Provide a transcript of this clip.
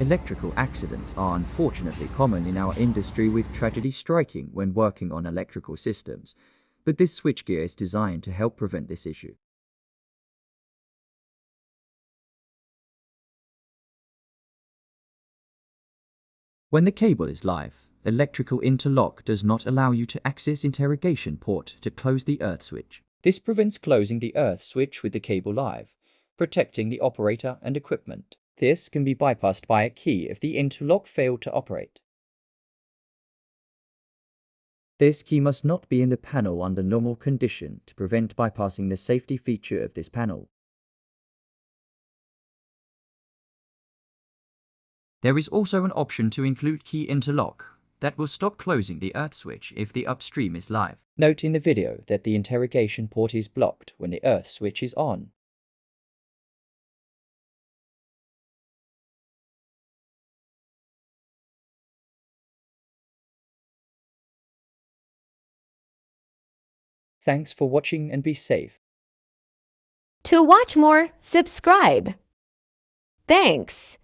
Electrical accidents are unfortunately common in our industry, with tragedy striking when working on electrical systems, but this switchgear is designed to help prevent this issue. When the cable is live, electrical interlock does not allow you to access interrogation port to close the earth switch. This prevents closing the earth switch with the cable live, protecting the operator and equipment. This can be bypassed by a key if the interlock failed to operate. This key must not be in the panel under normal condition to prevent bypassing the safety feature of this panel. There is also an option to include key interlock that will stop closing the earth switch if the upstream is live. Note in the video that the interrogation port is blocked when the earth switch is on. Thanks for watching and be safe. To watch more, subscribe. Thanks.